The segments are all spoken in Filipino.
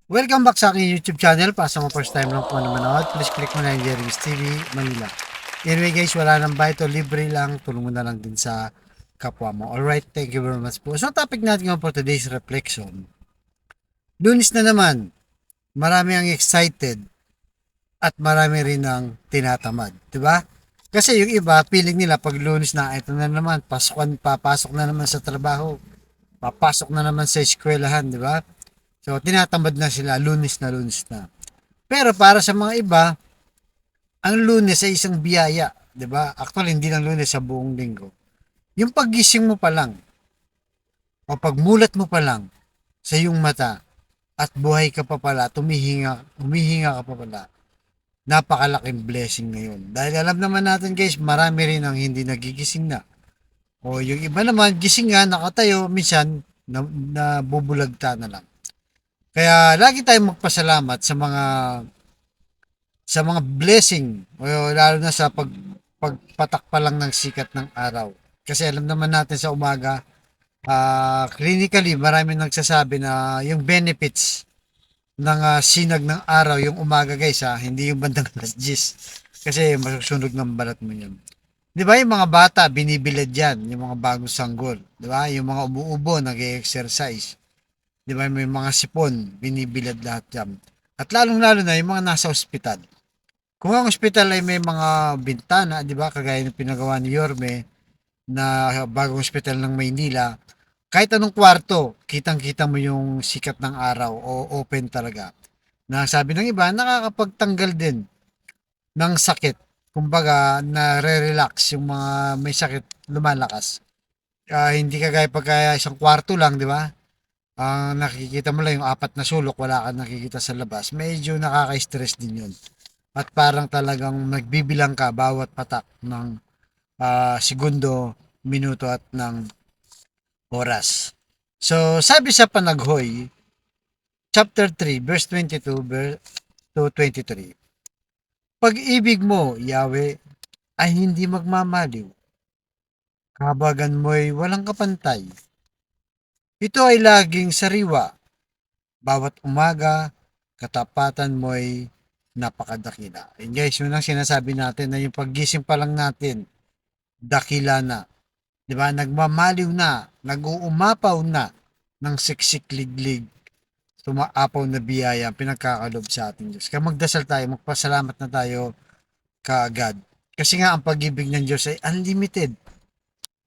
Welcome back sa aking YouTube channel. Para sa mga first time lang po na manood, please click mo na yung Jeremy's TV Manila. Anyway guys, wala nang bayad, libre lang. Tulong mo na lang din sa kapwa mo. Alright, thank you very much po. So topic natin for today's reflection. Lunis na naman, marami ang excited at marami rin ang tinatamad. Diba? Kasi yung iba, feeling nila pag lunis na, ito na naman, papasok na naman sa trabaho, papasok na naman sa eskwelahan, di ba? So, tinatamad na sila, lunis na lunis na. Pero para sa mga iba, ang lunes ay isang biyaya, 'di ba? Actually, hindi lang lunes sa buong linggo. Yung paggising mo pa lang o pagmulat mo pa lang sa iyong mata at buhay ka pa pala, humihinga ka pa pala. Napakalaking blessing ngayon. Dahil alam naman natin guys, marami rin ang hindi nagigising na. O yung iba naman, gising nga, nakatayo, minsan, nabubulagta na lang. Kaya lagi tayong magpasalamat sa mga blessing o lalo na sa pagpatak pa lang ng sikat ng araw. Kasi alam naman natin sa umaga, clinically marami nagsasabi na yung benefits ng sinag ng araw yung umaga guys hindi yung bandang alas 10 kasi masusunog ng balat mo yun. Di ba yung mga bata binibilad yan, yung mga bagong sanggol, di ba? Yung mga umuubo nag-exercise, di ba? May mga sipon binibilad lahat yan. At lalong-lalo na yung mga nasa ospital. Kung ang ospital ay may mga bintana, 'di ba, kagaya ng pinagawa ni Yorme na bagong ospital ng Maynila, kahit anong kwarto, kitang-kita mo yung sikat ng araw o open talaga. Na sabi ng iba, nakakapagtanggal din ng sakit. Kumbaga, na-relax yung mga may sakit, lumalakas. Hindi kagaya pagka isang kwarto lang, di ba? Ang nakikita mo lang yung apat na sulok, wala kang nakikita sa labas. Medyo nakaka-stress din yun. At parang talagang nagbibilang ka bawat patak ng segundo, minuto at ng oras. So, sabi sa Panaghoy, chapter 3, verse 22 to 23. Pag-ibig mo, Yahweh, ay hindi magmamaliw. Kabagan mo'y walang kapantay. Ito ay laging sariwa. Bawat umaga, katapatan mo'y napakadakila. And guys, yun ang sinasabi natin na yung paggising pa lang natin, dakila na. 'Di ba? Nagmamaliw na, nag-uumapaw na ng siksik-liglig, tumaapaw na biyaya ang pinagkakalob sa ating Diyos. Kaya magdasal tayo, magpasalamat na tayo kaagad. Kasi nga ang pag-ibig ng Diyos ay unlimited.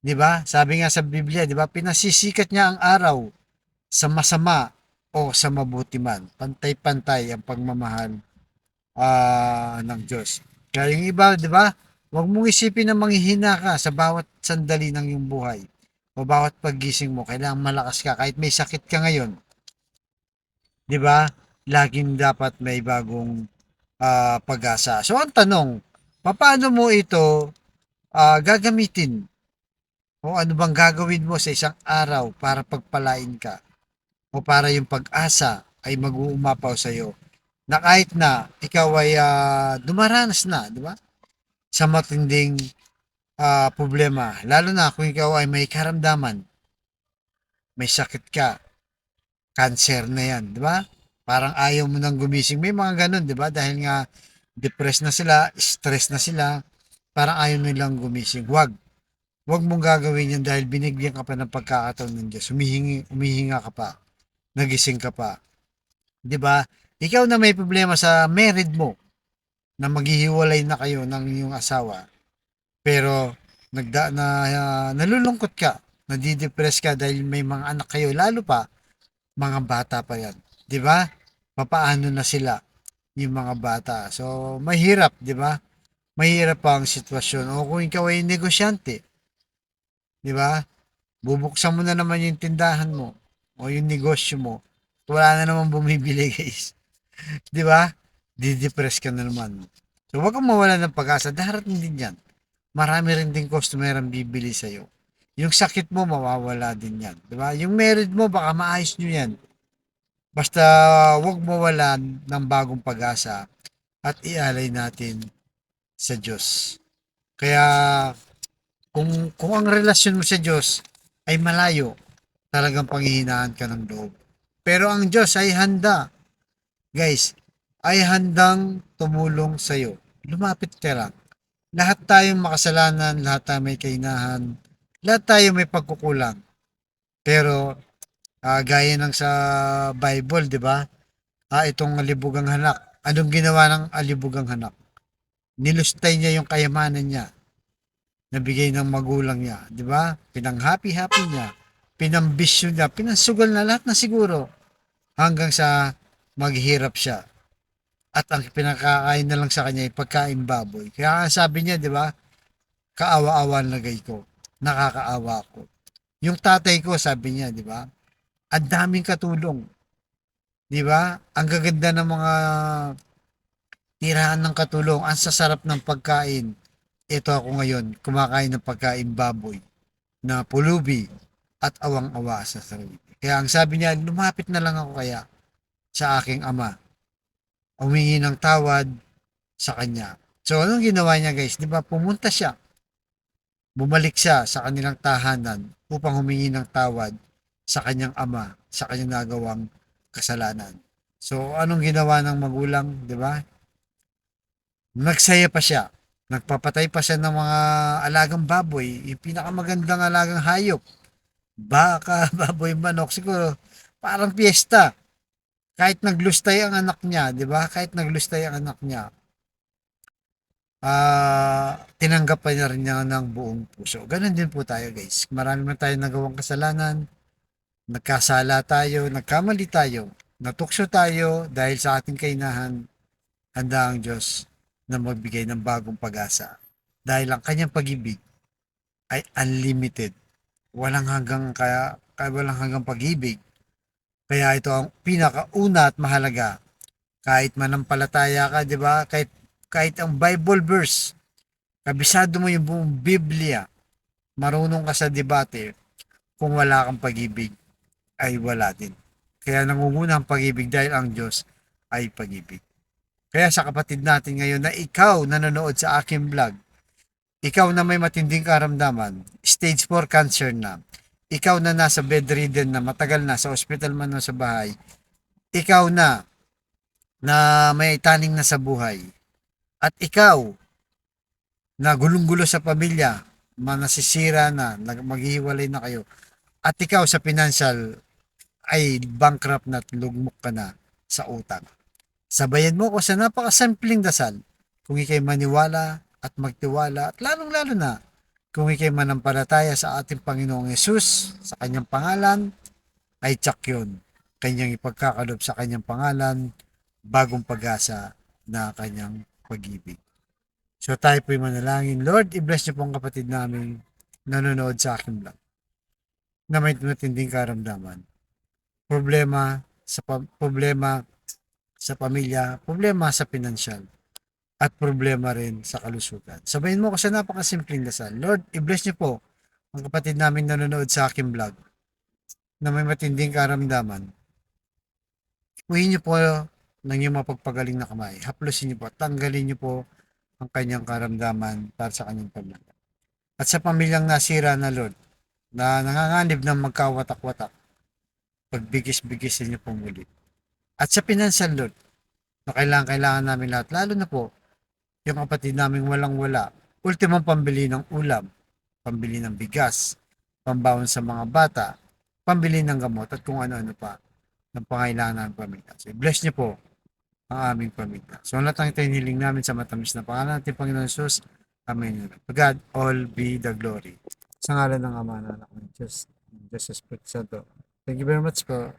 'Di ba? Sabi nga sa Biblia, 'di ba? Pinasisikat niya ang araw sa masama o sa mabuti man. Pantay-pantay ang pagmamahal ng Diyos. Kaya yung iba, 'di ba? Huwag mong isipin na manghihina ka sa bawat sandali ng iyong buhay o bawat paggising mo. Kailangan malakas ka kahit may sakit ka ngayon. 'Di ba? Laging dapat may bagong pag-asa. So ang tanong, paano mo ito gagamitin? O ano bang gagawin mo sa isang araw para pagpalain ka? O para yung pag-asa ay mag-uumapaw sa iyo? Na kahit na ikaw ay dumaranas na, di ba? Sa matinding problema. Lalo na kung ikaw ay may karamdaman, may sakit ka, cancer na yan, di ba? Parang ayaw mo nang gumising. May mga ganun, di ba? Dahil nga depressed na sila, stress na sila, parang ayaw nilang gumising. Huwag mong gagawin yan dahil binigyan ka pa ng pagkakataon ng Diyos. Umihinga ka pa, nagising ka pa. Di ba? Ikaw na may problema sa married mo, na maghihiwalay na kayo ng iyong asawa, pero nalulungkot ka, nadidepress ka dahil may mga anak kayo, lalo pa mga bata pa yan. 'Di ba? Papaano na sila yung mga bata. So, mahirap, 'di ba? Mahirap pa ang sitwasyon. O kung ikaw ay negosyante, 'di ba? Bubuksan mo na naman yung tindahan mo o yung negosyo mo. Wala na naman bumibili, guys. 'Di ba? Didepress ka na naman. So, wag kang mawala ng pag-asa. Darating din yan. Marami rin din customer ang bibili sa'yo. Yung sakit mo, mawawala din yan. Diba? Yung marriage mo, baka maayos nyo yan. Basta wag mawalan ng bagong pag-asa at ialay natin sa Diyos. Kaya kung ang relasyon mo sa Diyos ay malayo, talagang panghihinaan ka ng loob. Pero ang Diyos ay handa. guys, ay handang tumulong sa'yo. Lumapit ka lang. Lahat tayong makasalanan, lahat tayo may kainahan, lahat tayo may pagkukulang. Pero gaya ng sa Bible, 'di ba? Itong alibugang hanak. Anong ginawa ng alibugang hanak? Nilustay niya yung kayamanan niya na bigay ng magulang niya, 'di ba? Pinang-happy-happy niya, pinambisyo niya, pinansugal na lahat na siguro hanggang sa maghirap siya. At ang pinakakain na lang sa kanya ay pagkain baboy. Kaya sabi niya, 'di ba? Kaawa-awa ang lagay ko. Nakakaawa ako. Yung tatay ko, sabi niya, 'di ba? Ang daming katulong, 'di ba? Ang gaganda ng mga tirahan ng katulong, ang sasarap ng pagkain. Ito ako ngayon, kumakain ng pagkain baboy na pulubi at awang-awa sa sarili. Kaya ang sabi niya, lumapit na lang ako kaya sa aking ama, humingi ng tawad sa kanya. So anong ginawa niya guys? 'Di ba? Pumunta siya, bumalik siya sa kanilang tahanan upang humingi ng tawad sa kanyang ama sa kanyang nagawang kasalanan. So anong ginawa ng magulang, 'di ba? Nagsaya pa siya. Nagpapatay pa siya ng mga alagang baboy, yung pinakamagandang alagang hayop. Baka, baboy, manok, siguro parang piyesta. Kahit naglustay ang anak niya, 'di ba? Kahit naglustay ang anak niya, tinanggap pa niya rin niya ng buong puso. Ganon din po tayo, guys. Marami man tayong nagawang kasalanan, nagkasala tayo, nagkamali tayo, natukso tayo dahil sa ating kainahan, handa ang Diyos na magbigay ng bagong pag-asa. Dahil ang kanyang pag-ibig ay unlimited. Walang hanggang pag-ibig. Kaya ito ang pinakauna at mahalaga. Kahit manampalataya ka, 'di ba? Kahit ang Bible verse, kabisado mo yung buong Biblia, marunong ka sa debate, kung wala kang pag-ibig, ay wala din. Kaya nangunguna ang pag-ibig dahil ang Diyos ay pag-ibig. Kaya sa kapatid natin ngayon na ikaw nanonood sa aking vlog, ikaw na may matinding karamdaman, stage 4 cancer na, ikaw na nasa bedridden na matagal na sa ospital man o sa bahay, ikaw na may taning na sa buhay, at ikaw na gulong-gulo sa pamilya, nasisira na, maghihiwalay na kayo, at ikaw sa financial ay bankrupt na at lugmok ka na sa utang. Sabayan mo ko sa napakasimpleng dasal kung ikay maniwala at magtiwala at lalong-lalo na kung ikay manampalataya sa ating Panginoong Yesus sa kanyang pangalan ay tsak yun. Kanyang ipagkakalob sa kanyang pangalan, bagong pag-asa na kanyang pag-ibig. So tayo po'y manalangin. Lord, i-bless niyo po ang kapatid namin nanonood sa akin vlog na may matinding karamdaman. Problema sa pamilya, problema sa pinansyal, at problema rin sa kalusugan. Sabayin mo ko sa napakasimpleng dasal. Lord, i-bless niyo po ang kapatid namin nanonood sa aking vlog na may matinding karamdaman. Uwihin niyo po ng iyong mapagpagaling na kamay. Haplusin niyo po, tanggalin niyo po ang kanyang karamdaman para sa kanyang pamilya. At sa pamilyang nasira na Lord, na nanganganib ng magkawatak-watak, pagbigis-bigisin niyo po muli. At sa pinansyal Lord, na kailangan namin lahat, lalo na po yung kapatid naming walang-wala, ultimong pambili ng ulam, pambili ng bigas, pambawon sa mga bata, pambili ng gamot, at kung ano-ano pa ng pangailangan ng pamilya. So, bless niyo po ang aming pamilya. So, ang lahat ng ito hiling namin sa matamis na pangalan natin, Panginoon Jesus. Amen. To God, all be the glory. Sa ngalan ng Ama na Anak ng Diyos, Jesus Espiritu Santo. Thank you very much po.